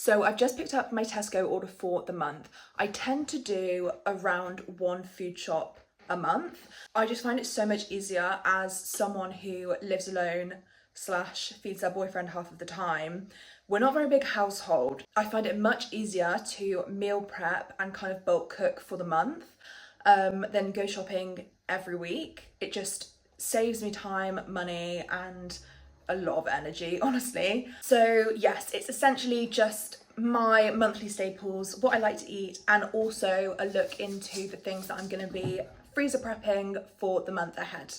So I've just picked up my Tesco order for the month. I tend to do around one food shop a month. I just find it so much easier as someone who lives alone slash feeds their boyfriend half of the time. We're not a very big household. I find it much easier to meal prep and kind of bulk cook for the month than go shopping every week. It just saves me time, money, and a lot of energy, honestly. So yes, it's essentially just my monthly staples, what I like to eat, and also a look into the things that I'm going to be freezer prepping for the month ahead.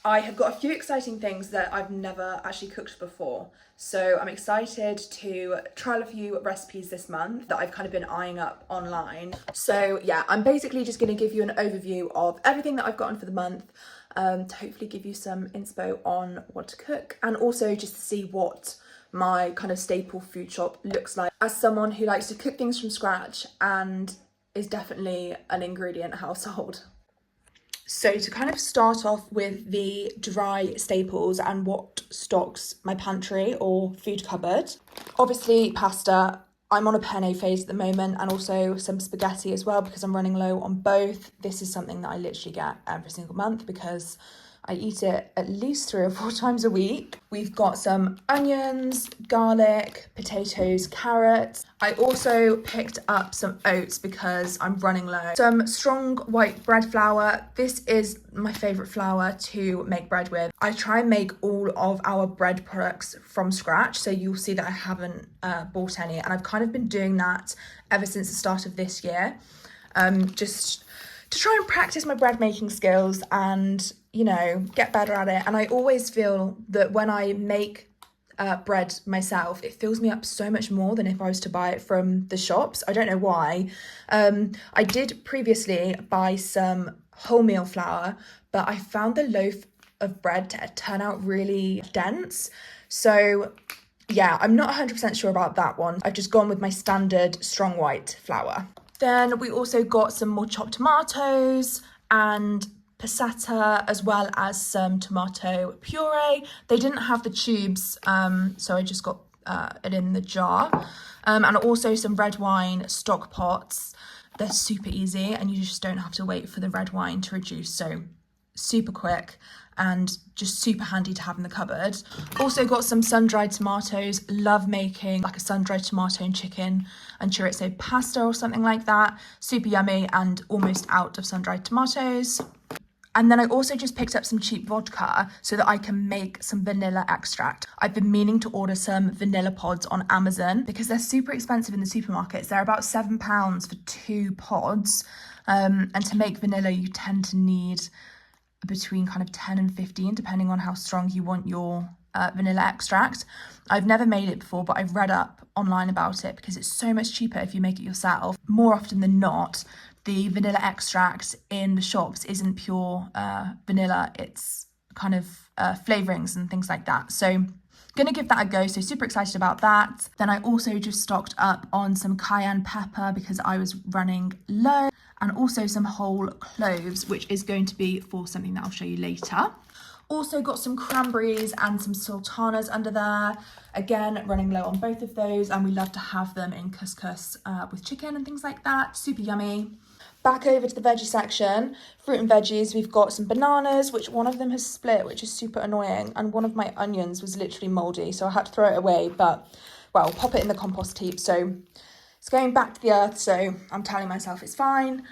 I have got a few exciting things that I've never actually cooked before. So I'm excited to trial a few recipes this month that I've kind of been eyeing up online. So yeah, I'm basically just going to give you an overview of everything that I've gotten for the month, to hopefully give you some inspo on what to cook, and also just to see what my kind of staple food shop looks like as someone who likes to cook things from scratch and is definitely an ingredient household. So to kind of start off with the dry staples and what stocks my pantry or food cupboard. Obviously pasta, I'm on a penne phase at the moment, and also some spaghetti as well because I'm running low on both. This is something that I literally get every single month because I eat it at least 3 or 4 times a week. We've got some onions, garlic, potatoes, carrots. I also picked up some oats because I'm running low. Some strong white bread flour. This is my favourite flour to make bread with. I try and make all of our bread products from scratch, so you'll see that I haven't bought any, and I've kind of been doing that ever since the start of this year. Just to try and practice my bread making skills and, you know, get better at it. And I always feel that when I make bread myself, it fills me up so much more than if I was to buy it from the shops. I don't know why. I did previously buy some wholemeal flour, but I found the loaf of bread to turn out really dense. So yeah, I'm not 100% sure about that one. I've just gone with my standard strong white flour. Then we also got some more chopped tomatoes and passata, as well as some tomato puree. They didn't have the tubes, so I just got it in the jar. And also some red wine stock pots. They're super easy and you just don't have to wait for the red wine to reduce. So super quick and just super handy to have in the cupboard. Also got some sun-dried tomatoes. Love making like a sun-dried tomato and chicken and chorizo pasta or something like that. Super yummy and almost out of sun-dried tomatoes. And then I also just picked up some cheap vodka so that I can make some vanilla extract. I've been meaning to order some vanilla pods on Amazon because they're super expensive in the supermarkets. They're about £7 for 2 pods. And to make vanilla, you tend to need between kind of 10 and 15, depending on how strong you want your vanilla extract. I've never made it before, but I've read up online about it because it's so much cheaper if you make it yourself. More often than not, the vanilla extract in the shops isn't pure vanilla, it's kind of flavourings and things like that. So gonna give that a go, so super excited about that. Then I also just stocked up on some cayenne pepper because I was running low, and also some whole cloves, which is going to be for something that I'll show you later. Also got some cranberries and some sultanas under there. Again, running low on both of those, and we love to have them in couscous with chicken and things like that. Super yummy. Back over to the veggie section, fruit and veggies, we've got some bananas, which one of them has split, which is super annoying, and one of my onions was literally mouldy, so I had to throw it away, but, well, pop it in the compost heap, so it's going back to the earth, so I'm telling myself it's fine.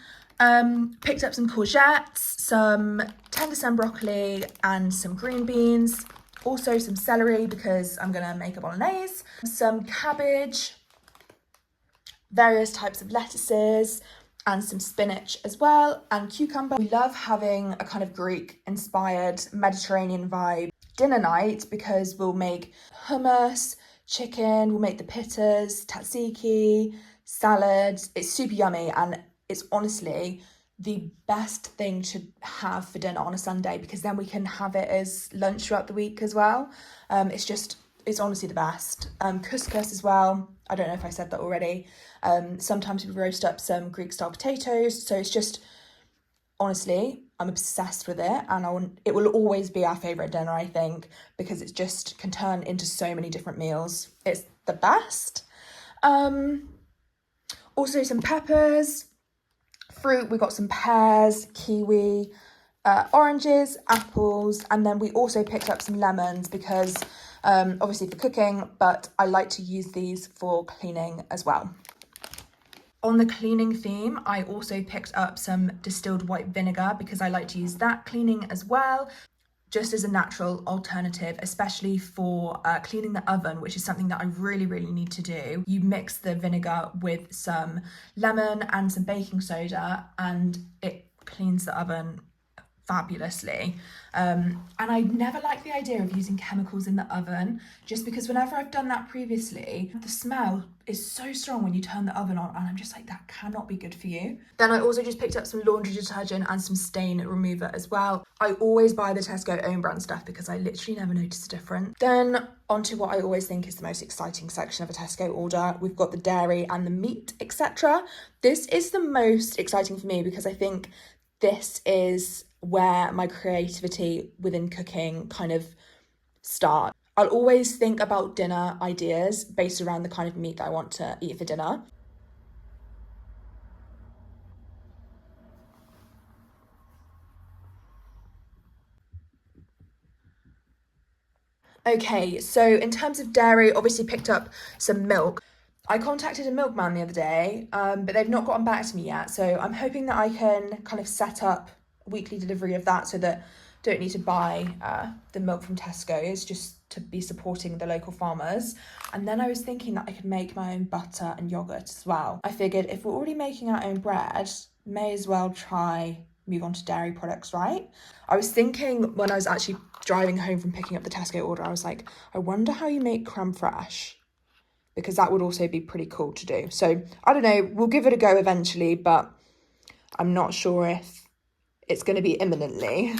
Picked up some courgettes, some tender stem broccoli, and some green beans, also some celery because I'm going to make a bolognese, some cabbage, various types of lettuces, and some spinach as well, and cucumber. We love having a kind of Greek-inspired Mediterranean vibe dinner night because we'll make hummus, chicken, we'll make the pittas, tzatziki, salad. It's super yummy, and it's honestly the best thing to have for dinner on a Sunday because then we can have it as lunch throughout the week as well. It's honestly the best. Couscous as well. I don't know if I said that already. Sometimes we roast up some Greek-style potatoes. So it's just, honestly, I'm obsessed with it. And it will always be our favourite dinner, I think, because it just can turn into so many different meals. It's the best. Also some peppers. Fruit, we got some pears, kiwi, oranges, apples, and then we also picked up some lemons because obviously for cooking, but I like to use these for cleaning as well. On the cleaning theme, I also picked up some distilled white vinegar because I like to use that cleaning as well, just as a natural alternative, especially for cleaning the oven, which is something that I really, really need to do. You mix the vinegar with some lemon and some baking soda and it cleans the oven fabulously. And I never like the idea of using chemicals in the oven, just because whenever I've done that previously, the smell is so strong when you turn the oven on, and I'm just like, that cannot be good for you. Then I also just picked up some laundry detergent and some stain remover as well. I always buy the Tesco own brand stuff because I literally never notice a difference. Then onto what I always think is the most exciting section of a Tesco order. We've got the dairy and the meat, etc. This is the most exciting for me because I think this is where my creativity within cooking kind of starts. I'll always think about dinner ideas based around the kind of meat that I want to eat for dinner. Okay, so in terms of dairy, obviously picked up some milk. I contacted a milkman the other day, but they've not gotten back to me yet. So I'm hoping that I can kind of set up weekly delivery of that so that I don't need to buy the milk from Tesco's, just to be supporting the local farmers. And then I was thinking that I could make my own butter and yogurt as well. I figured if we're already making our own bread, may as well try move on to dairy products, right? I was thinking when I was actually driving home from picking up the Tesco order, I was like, I wonder how you make creme fraiche, because that would also be pretty cool to do. So I don't know, we'll give it a go eventually, but I'm not sure if it's going to be imminently.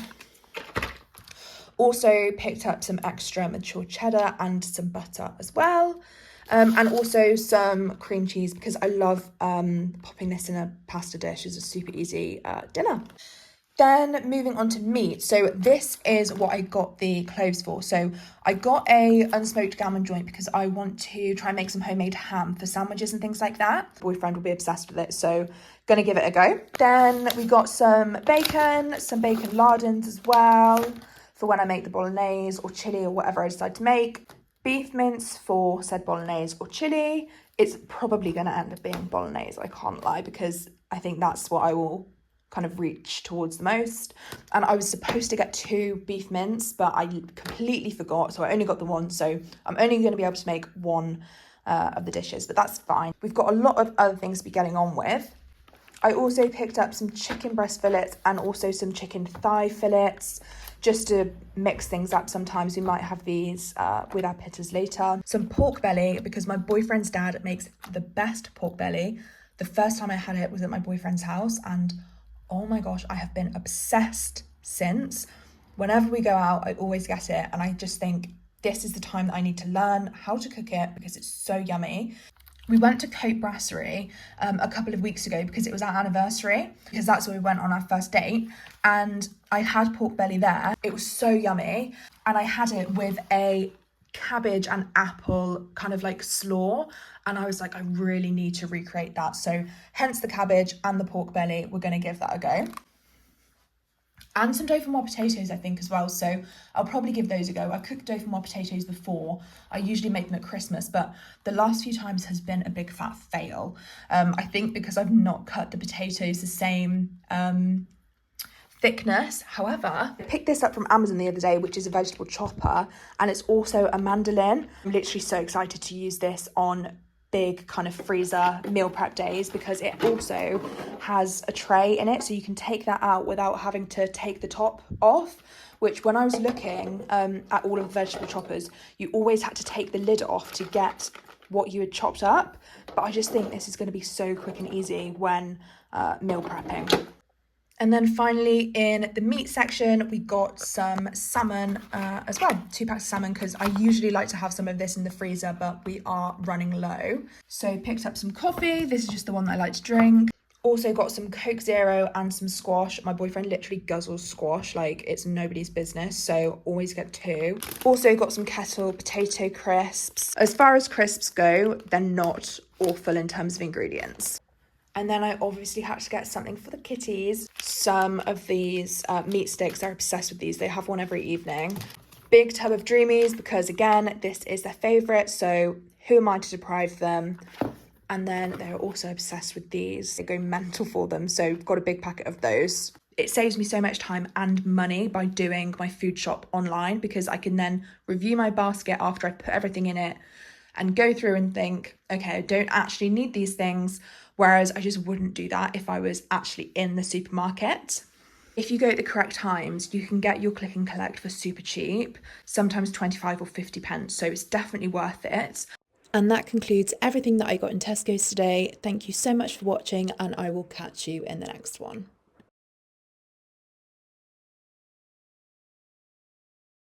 Also picked up some extra mature cheddar and some butter as well. And also some cream cheese because I love popping this in a pasta dish as a super easy dinner. Then moving on to meat. So this is what I got the cloves for. So I got a unsmoked gammon joint because I want to try and make some homemade ham for sandwiches and things like that. My boyfriend will be obsessed with it, so gonna give it a go. Then we got some bacon lardons as well for when I make the bolognese or chili or whatever I decide to make. Beef mince for said bolognese or chili. It's probably gonna end up being bolognese, I can't lie, because I think that's what I will kind of reach towards the most. And I was supposed to get 2 beef mince, but I completely forgot, so I only got the one, so I'm only going to be able to make one of the dishes, but that's fine. We've got a lot of other things to be getting on with. I also picked up some chicken breast fillets and also some chicken thigh fillets, just to mix things up. Sometimes we might have these with our pitters later. Some pork belly, because my boyfriend's dad makes the best pork belly. The first time I had it was at my boyfriend's house, and oh my gosh, I have been obsessed since. Whenever we go out, I always get it, and I just think this is the time that I need to learn how to cook it because it's so yummy. We went to Cote Brasserie a couple of weeks ago because it was our anniversary, because that's where we went on our first date, and I had pork belly there. It was so yummy, and I had it with a cabbage and apple kind of like slaw, and I was like, I really need to recreate that. So hence the cabbage and the pork belly, we're going to give that a go. And some dauphinoise potatoes, I think, as well, so I'll probably give those a go. I've cooked dauphinoise potatoes before. I usually make them at Christmas, but the last few times has been a big fat fail. I think because I've not cut the potatoes the same thickness. However, I picked this up from Amazon the other day, which is a vegetable chopper, and it's also a mandolin. I'm literally so excited to use this on big kind of freezer meal prep days because it also has a tray in it, so you can take that out without having to take the top off, which when I was looking at all of the vegetable choppers, you always had to take the lid off to get what you had chopped up. But I just think this is going to be so quick and easy when meal prepping. And then finally in the meat section, we got some salmon as well, 2 packs of salmon, because I usually like to have some of this in the freezer, but we are running low. So picked up some coffee. This is just the one that I like to drink. Also got some Coke Zero and some squash. My boyfriend literally guzzles squash like it's nobody's business, so always get 2. Also got some Kettle potato crisps. As far as crisps go, they're not awful in terms of ingredients. And then I obviously had to get something for the kitties. Some of these meat sticks, they're obsessed with these. They have one every evening. Big tub of Dreamies because, again, this is their favourite, so who am I to deprive them? And then they're also obsessed with these. They go mental for them, so I've got a big packet of those. It saves me so much time and money by doing my food shop online because I can then review my basket after I put everything in it and go through and think, okay, I don't actually need these things, whereas I just wouldn't do that if I was actually in the supermarket. If you go at the correct times, you can get your click and collect for super cheap, sometimes 25 or 50 pence, so it's definitely worth it. And that concludes everything that I got in Tesco's today. Thank you so much for watching, and I will catch you in the next one.